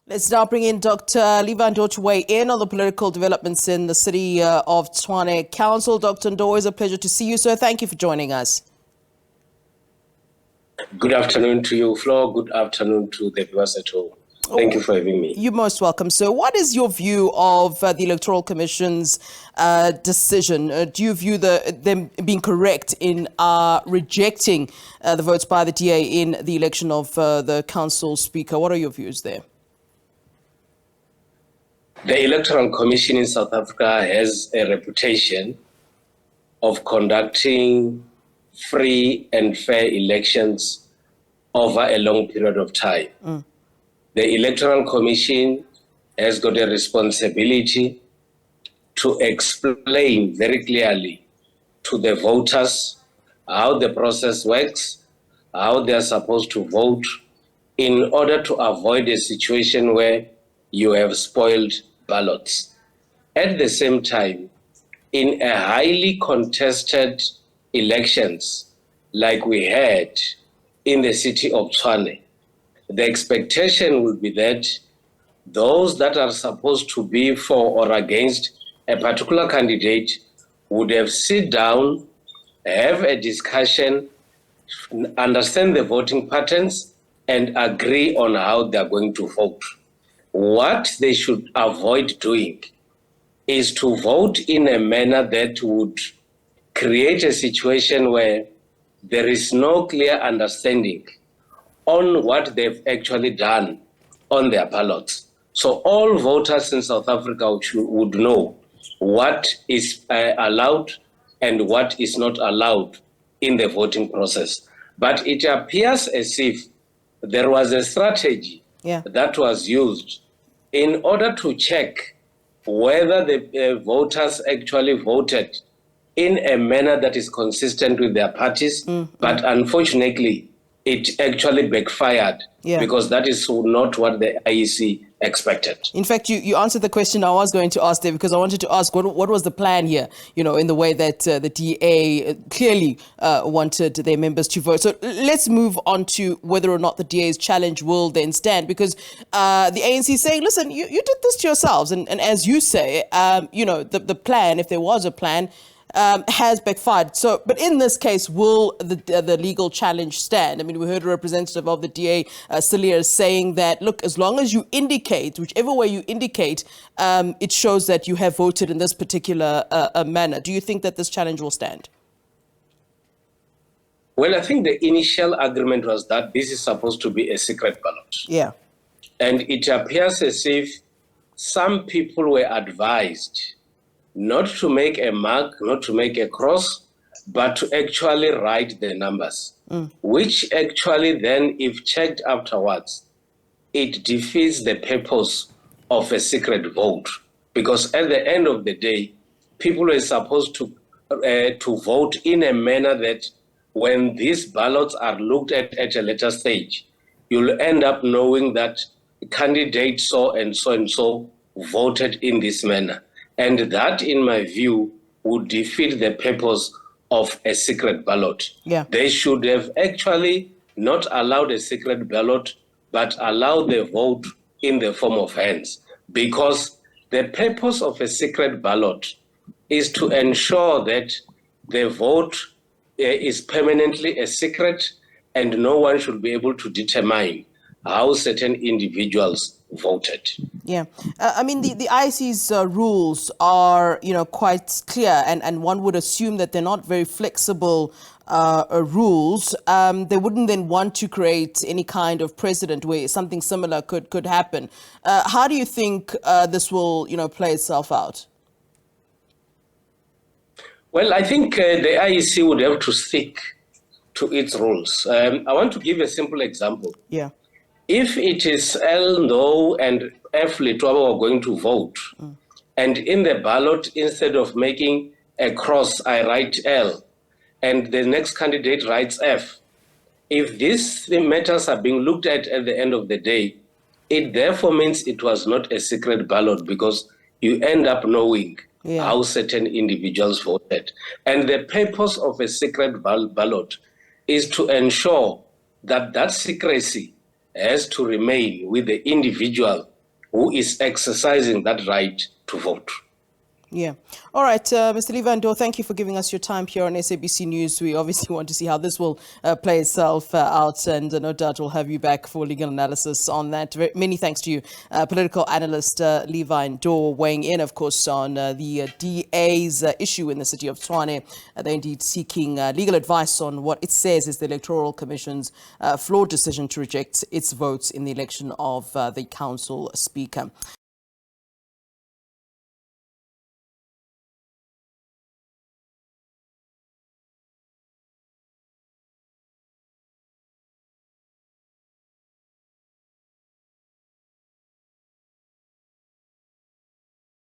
Let's now bring in Dr. Levy Ndou to weigh in on the political developments in the City of Tshwane Council. Dr. Ndou, always a pleasure to see you, sir. Thank you for joining us. Good afternoon to you, Flo. Good afternoon to the viewers at home. Thank you for having me. You're most welcome. So what is your view of the Electoral Commission's decision? Do you view them being correct in rejecting the votes by the DA in the election of the council speaker? What are your views there? The Electoral Commission in South Africa has a reputation of conducting free and fair elections over a long period of time. The Electoral Commission has got a responsibility to explain very clearly to the voters how the process works, how they are supposed to vote, in order to avoid a situation where you have spoiled ballots. At the same time, in a highly contested elections like we had in the city of Tshwane, the expectation would be that those that are supposed to be for or against a particular candidate would have sit down, have a discussion, understand the voting patterns, and agree on how they are going to vote. What they should avoid doing is to vote in a manner that would create a situation where there is no clear understanding on what they've actually done on their ballots. So all voters in South Africa would know what is allowed and what is not allowed in the voting process. But it appears as if there was a strategy that was used in order to check whether the voters actually voted in a manner that is consistent with their parties. But unfortunately, it actually backfired because that is not what the IEC expected. In fact, you answered the question I was going to ask there, because I wanted to ask what was the plan here, in the way that the DA clearly wanted their members to vote. So let's move on to whether or not the DA's challenge will then stand, because the ANC is saying, listen, you did this to yourselves. And as you say, the plan, if there was a plan, has backfired. So, but in this case, will the legal challenge stand? I mean, we heard a representative of the DA, Celia, saying that, look, as long as you indicate, whichever way you indicate, it shows that you have voted in this particular manner. Do you think that this challenge will stand? Well, I think the initial agreement was that this is supposed to be a secret ballot. Yeah. And it appears as if some people were advised not to make a mark, not to make a cross, but to actually write the numbers, which actually then, if checked afterwards, it defeats the purpose of a secret vote. Because at the end of the day, people were supposed to vote in a manner that when these ballots are looked at a later stage, you'll end up knowing that candidate so and so and so voted in this manner. And that, in my view, would defeat the purpose of a secret ballot. Yeah. They should have actually not allowed a secret ballot, but allowed the vote in the form of hands. Because the purpose of a secret ballot is to ensure that the vote is permanently a secret and no one should be able to determine how certain individuals voted. Yeah. I mean, the IEC's rules are, quite clear, and one would assume that they're not very flexible rules. They wouldn't then want to create any kind of precedent where something similar could happen. How do you think this will, play itself out? Well, I think the IEC would have to stick to its rules. I want to give a simple example. Yeah. If it is L, no, and F, Litwaba are going to vote, and in the ballot, instead of making a cross, I write L, and the next candidate writes F. If these matters are being looked at the end of the day, it therefore means it was not a secret ballot, because you end up knowing how certain individuals voted. And the purpose of a secret ballot is to ensure that that secrecy has to remain with the individual who is exercising that right to vote. Yeah. All right, Mr. Levy Ndou, thank you for giving us your time here on SABC News. We obviously want to see how this will play itself out, and no doubt we'll have you back for legal analysis on that. Many thanks to you, political analyst Levy Ndou, weighing in, of course, on the DA's issue in the city of Tshwane. They're indeed seeking legal advice on what it says is the Electoral Commission's flawed decision to reject its votes in the election of the council speaker.